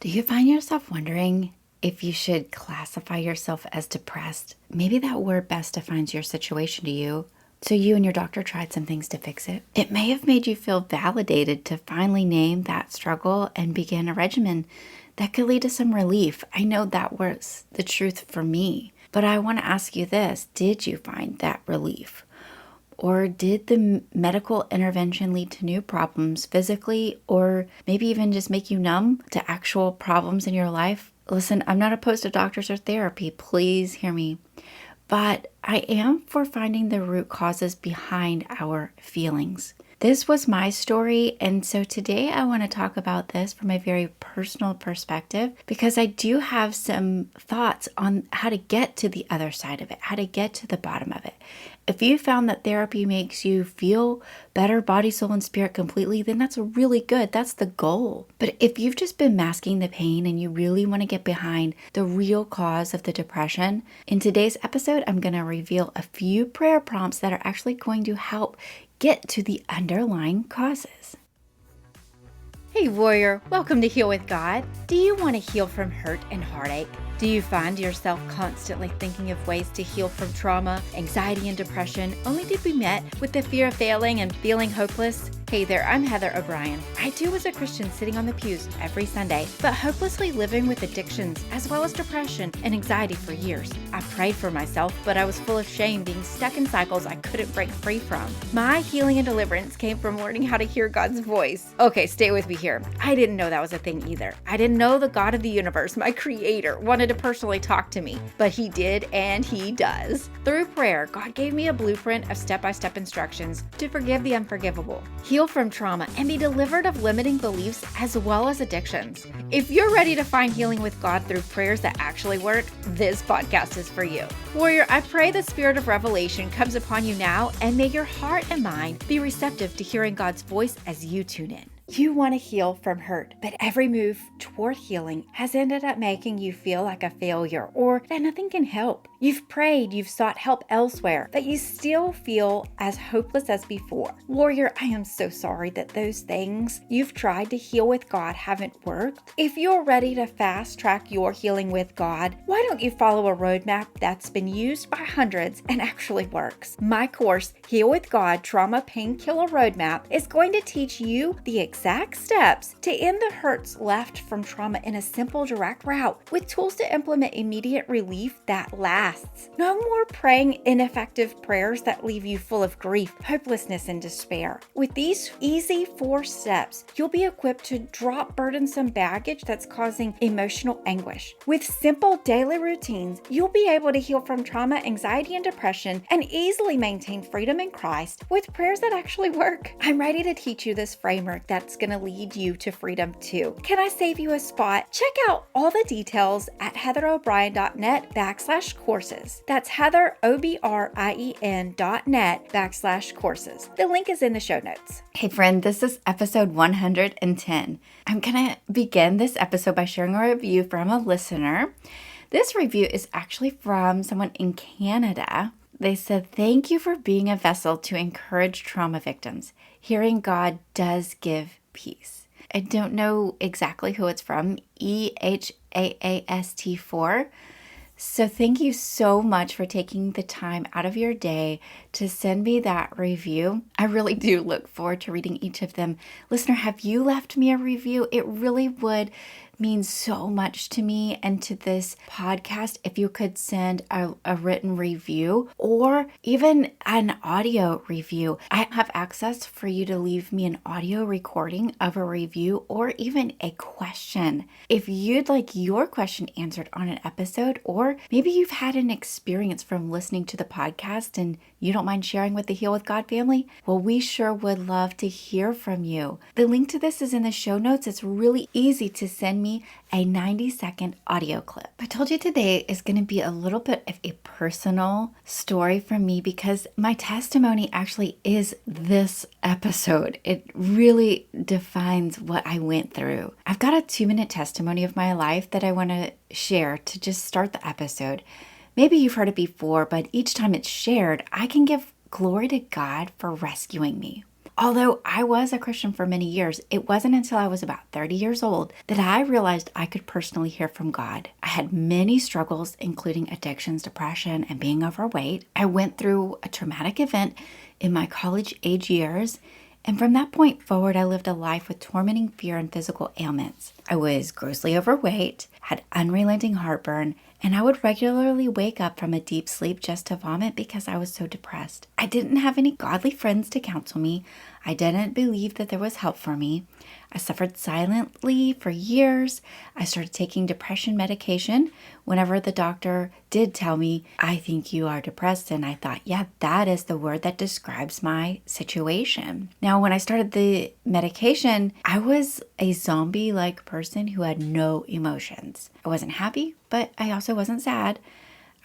Do you find yourself wondering if you should classify yourself as depressed? Maybe that word best defines your situation to you. So you and your doctor tried some things to fix it. It may have made you feel validated to finally name that struggle and begin a regimen that could lead to some relief. I know that was the truth for me. But I want to ask you this. Did you find that relief? Or did the medical intervention lead to new problems physically, or maybe even just make you numb to actual problems in your life? Listen, I'm not opposed to doctors or therapy. Please hear me. But I am for finding the root causes behind our feelings. This was my story, and so today I want to talk about this from a very personal perspective because I do have some thoughts on how to get to the other side of it, how to get to the bottom of it. If you found that therapy makes you feel better, body, soul, and spirit completely, then that's really good. That's the goal. But if you've just been masking the pain and you really want to get behind the real cause of the depression, in today's episode, I'm going to reveal a few prayer prompts that are actually going to help get to the underlying causes. Hey warrior, welcome to Heal with God. Do you want to heal from hurt and heartache? Do you find yourself constantly thinking of ways to heal from trauma, anxiety, and depression, only to be met with the fear of failing and feeling hopeless? Hey there, I'm Heather O'Brien. I too was a Christian sitting on the pews every Sunday, but hopelessly living with addictions as well as depression and anxiety for years. I prayed for myself, but I was full of shame, being stuck in cycles I couldn't break free from. My healing and deliverance came from learning how to hear God's voice. Okay, stay with me here. I didn't know that was a thing either. I didn't know the God of the universe, my creator, wanted to personally talk to me, but he did and he does. Through prayer, God gave me a blueprint of step-by-step instructions to forgive the unforgivable, heal from trauma, and be delivered of limiting beliefs as well as addictions. If you're ready to find healing with God through prayers that actually work, this podcast is for you. Warrior, I pray the spirit of revelation comes upon you now, and may your heart and mind be receptive to hearing God's voice as you tune in. You want to heal from hurt, but every move toward healing has ended up making you feel like a failure or that nothing can help. You've prayed, you've sought help elsewhere, but you still feel as hopeless as before. Warrior, I am so sorry that those things you've tried to heal with God haven't worked. If you're ready to fast track your healing with God, why don't you follow a roadmap that's been used by hundreds and actually works? My course, Heal with God Trauma Painkiller Roadmap, is going to teach you the exact steps to end the hurts left from trauma in a simple, direct route with tools to implement immediate relief that lasts. No more praying ineffective prayers that leave you full of grief, hopelessness, and despair. With these easy 4 steps, you'll be equipped to drop burdensome baggage that's causing emotional anguish. With simple daily routines, you'll be able to heal from trauma, anxiety, and depression and easily maintain freedom in Christ with prayers that actually work. I'm ready to teach you this framework that's going to lead you to freedom too. Can I save you a spot? Check out all the details at heatherobrien.net/courses. That's heatherobrien.net/courses. The link is in the show notes. Hey friend, this is episode 110. I'm going to begin this episode by sharing a review from a listener. This review is actually from someone in Canada. They said, "Thank you for being a vessel to encourage trauma victims. Hearing God does give peace." I don't know exactly who it's from, EHAAST4. So thank you so much for taking the time out of your day to send me that review. I really do look forward to reading each of them. Listener, have you left me a review? It really would mean so much to me and to this podcast if you could send a written review or even an audio review. I have access for you to leave me an audio recording of a review or even a question. If you'd like your question answered on an episode, or maybe you've had an experience from listening to the podcast and you don't mind sharing with the Heal with God family, well, we sure would love to hear from you. The link to this is in the show notes. It's really easy to send me a 90-second audio clip. I told you today is going to be a little bit of a personal story from me because my testimony actually is this episode. It really defines what I went through. I've got a 2-minute testimony of my life that I want to share to just start the episode. Maybe you've heard it before, but each time it's shared, I can give glory to God for rescuing me. Although I was a Christian for many years, it wasn't until I was about 30 years old that I realized I could personally hear from God. I had many struggles, including addictions, depression, and being overweight. I went through a traumatic event in my college age years, and from that point forward, I lived a life with tormenting fear and physical ailments. I was grossly overweight, had unrelenting heartburn, and I would regularly wake up from a deep sleep just to vomit because I was so depressed. I didn't have any godly friends to counsel me. I didn't believe that there was help for me. I suffered silently for years. I started taking depression medication whenever the doctor did tell me, I think you are depressed. And I thought, yeah, that is the word that describes my situation. Now, when I started the medication, I was a zombie-like person who had no emotions. I wasn't happy, but I also wasn't sad.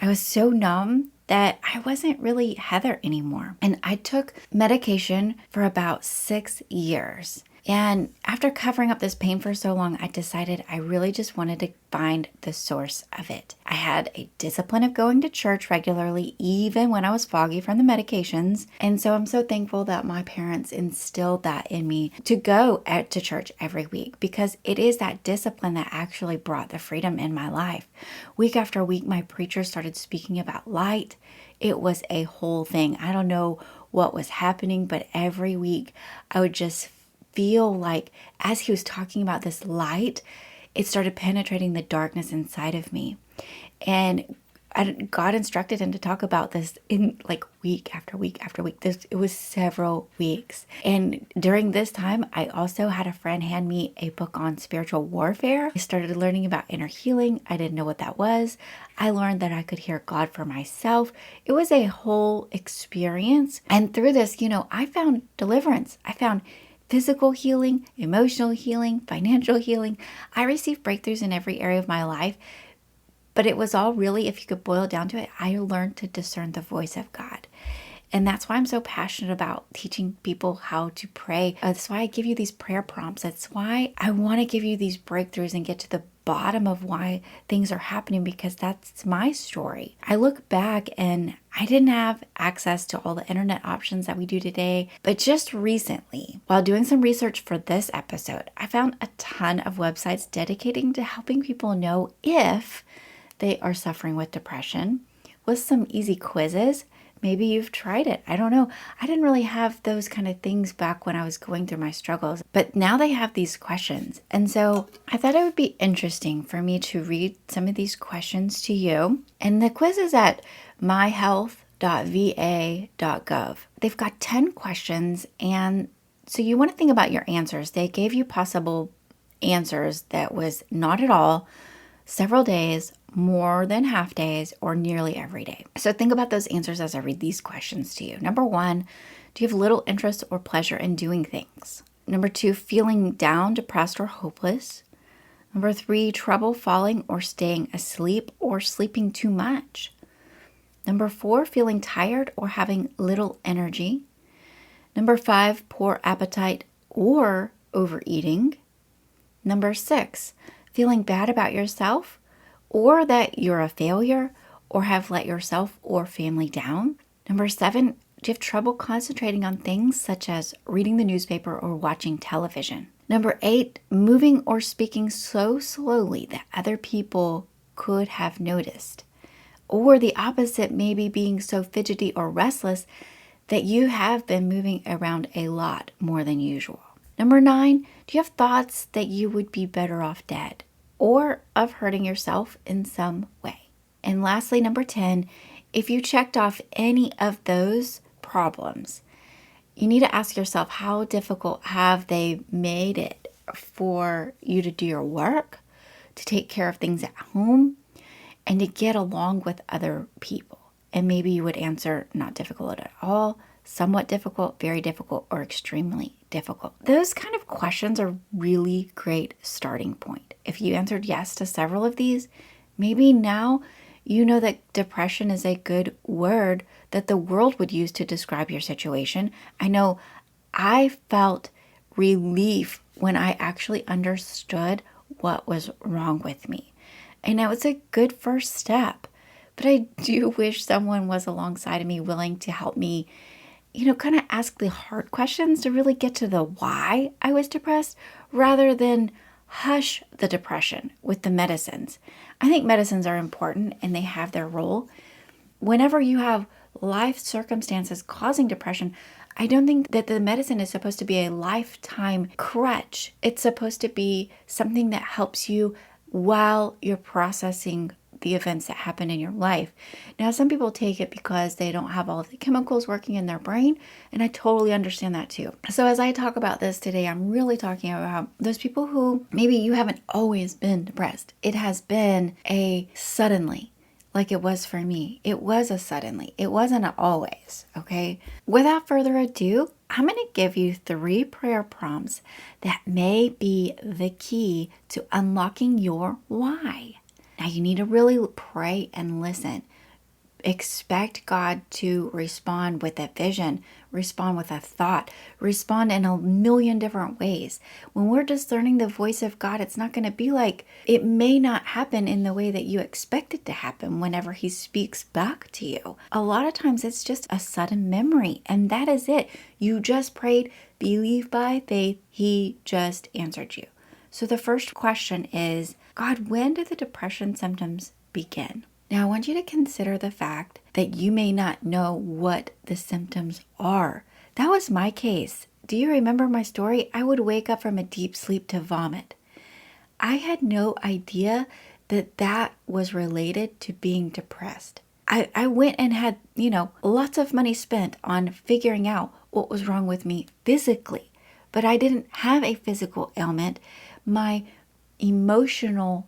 I was so numb that I wasn't really Heather anymore. And I took medication for about 6 years. And after covering up this pain for so long, I decided I really just wanted to find the source of it. I had a discipline of going to church regularly, even when I was foggy from the medications. And so I'm so thankful that my parents instilled that in me to go to church every week, because it is that discipline that actually brought the freedom in my life. Week after week, my preacher started speaking about light. It was a whole thing. I don't know what was happening, but every week I would just feel like as he was talking about this light, it started penetrating the darkness inside of me. And God instructed him to talk about this in like week after week after week. It was several weeks. And during this time, I also had a friend hand me a book on spiritual warfare. I started learning about inner healing. I didn't know what that was. I learned that I could hear God for myself. It was a whole experience. And through this, I found deliverance. I found physical healing, emotional healing, financial healing. I received breakthroughs in every area of my life, but it was all really, if you could boil it down to it, I learned to discern the voice of God. And that's why I'm so passionate about teaching people how to pray. That's why I give you these prayer prompts. That's why I want to give you these breakthroughs and get to the bottom of why things are happening, because that's my story. I look back and I didn't have access to all the internet options that we do today, but just recently, while doing some research for this episode, I found a ton of websites dedicating to helping people know if they are suffering with depression, with some easy quizzes. Maybe you've tried it. I don't know. I didn't really have those kind of things back when I was going through my struggles, but now they have these questions. And so I thought it would be interesting for me to read some of these questions to you. And the quiz is at myhealth.va.gov. They've got 10 questions. And so you want to think about your answers. They gave you possible answers that was not at all, several days, more than half days, or nearly every day. So think about those answers as I read these questions to you. Number 1, do you have little interest or pleasure in doing things? Number 2, feeling down, depressed, or hopeless? Number 3, trouble falling or staying asleep or sleeping too much? Number 4, feeling tired or having little energy? Number 5, poor appetite or overeating? Number 6, feeling bad about yourself, or that you're a failure or have let yourself or family down? Number 7, do you have trouble concentrating on things such as reading the newspaper or watching television? Number 8, moving or speaking so slowly that other people could have noticed. Or the opposite, maybe being so fidgety or restless that you have been moving around a lot more than usual. Number 9, do you have thoughts that you would be better off dead, or of hurting yourself in some way? And lastly, number 10, if you checked off any of those problems, you need to ask yourself, how difficult have they made it for you to do your work, to take care of things at home, and to get along with other people? And maybe you would answer not difficult at all, somewhat difficult, very difficult, or extremely difficult. Those kind of questions are really great starting point. If you answered yes to several of these, maybe now you know that depression is a good word that the world would use to describe your situation. I know I felt relief when I actually understood what was wrong with me. And it was a good first step. But I do wish someone was alongside of me willing to help me kind of ask the hard questions to really get to the why I was depressed rather than hush the depression with the medicines. I think medicines are important and they have their role. Whenever you have life circumstances causing depression, I don't think that the medicine is supposed to be a lifetime crutch. It's supposed to be something that helps you while you're processing the events that happen in your life. Now, some people take it because they don't have all of the chemicals working in their brain, and I totally understand that too. So as I talk about this today, I'm really talking about those people who maybe you haven't always been depressed. It has been a suddenly, like it was for me. It was a suddenly. It wasn't a always, okay? Without further ado, I'm going to give you 3 prayer prompts that may be the key to unlocking your why. Now, you need to really pray and listen. Expect God to respond with a vision, respond with a thought, respond in a million different ways. When we're discerning the voice of God, it's not going to be like, it may not happen in the way that you expect it to happen whenever He speaks back to you. A lot of times it's just a sudden memory, and that is it. You just prayed, believe by faith, He just answered you. So the first question is, God, when did the depression symptoms begin? Now, I want you to consider the fact that you may not know what the symptoms are. That was my case. Do you remember my story? I would wake up from a deep sleep to vomit. I had no idea that that was related to being depressed. I went and had, lots of money spent on figuring out what was wrong with me physically, but I didn't have a physical ailment. My emotional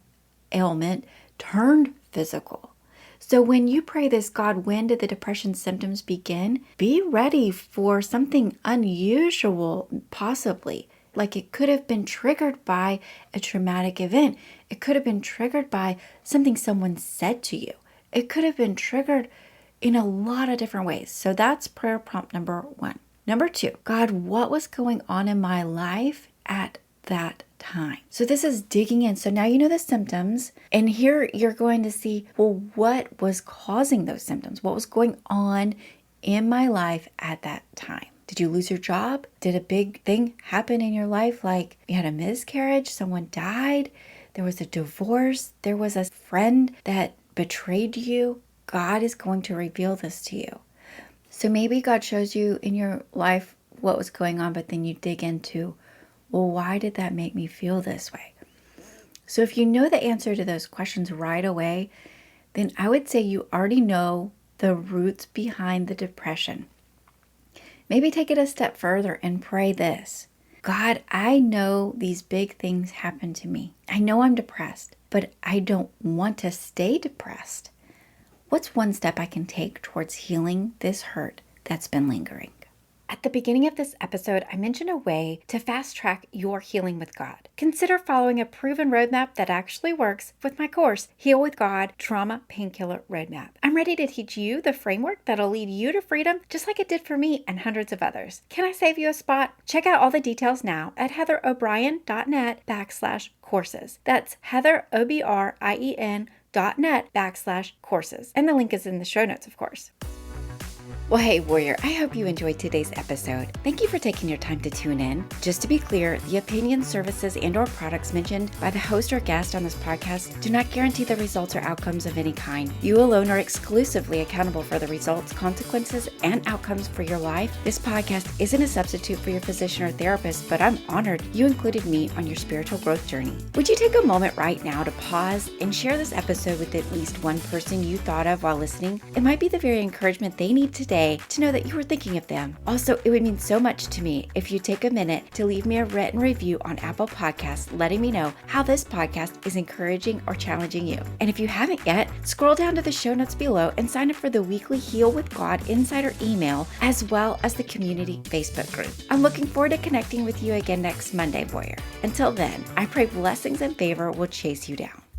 ailment turned physical. So when you pray this, God, when did the depression symptoms begin? Be ready for something unusual, possibly. Like it could have been triggered by a traumatic event. It could have been triggered by something someone said to you. It could have been triggered in a lot of different ways. So that's prayer prompt number 1. Number 2, God, what was going on in my life at that time? So this is digging in. So now you know the symptoms, and here you're going to see, well, what was causing those symptoms? What was going on in my life at that time? Did you lose your job? Did a big thing happen in your life? Like you had a miscarriage, someone died, there was a divorce, there was a friend that betrayed you? God is going to reveal this to you. So maybe God shows you in your life what was going on, but then you dig into, well, why did that make me feel this way? So if you know the answer to those questions right away, then I would say you already know the roots behind the depression. Maybe take it a step further and pray this. God, I know these big things happen to me. I know I'm depressed, but I don't want to stay depressed. What's one step I can take towards healing this hurt that's been lingering? At the beginning of this episode, I mentioned a way to fast track your healing with God. Consider following a proven roadmap that actually works with my course, Heal with God Trauma Painkiller Roadmap. I'm ready to teach you the framework that'll lead you to freedom, just like it did for me and hundreds of others. Can I save you a spot? Check out all the details now at heatherobrien.net/courses. That's heatherobrien.net/courses. And the link is in the show notes, of course. Well, hey, Warrior, I hope you enjoyed today's episode. Thank you for taking your time to tune in. Just to be clear, the opinions, services, and/or products mentioned by the host or guest on this podcast do not guarantee the results or outcomes of any kind. You alone are exclusively accountable for the results, consequences, and outcomes for your life. This podcast isn't a substitute for your physician or therapist, but I'm honored you included me on your spiritual growth journey. Would you take a moment right now to pause and share this episode with at least one person you thought of while listening? It might be the very encouragement they need today to know that you were thinking of them. Also, it would mean so much to me if you take a minute to leave me a written review on Apple Podcasts, letting me know how this podcast is encouraging or challenging you. And if you haven't yet, scroll down to the show notes below and sign up for the weekly Heal with God Insider email, as well as the community Facebook group. I'm looking forward to connecting with you again next Monday, Warrior. Until then, I pray blessings and favor will chase you down.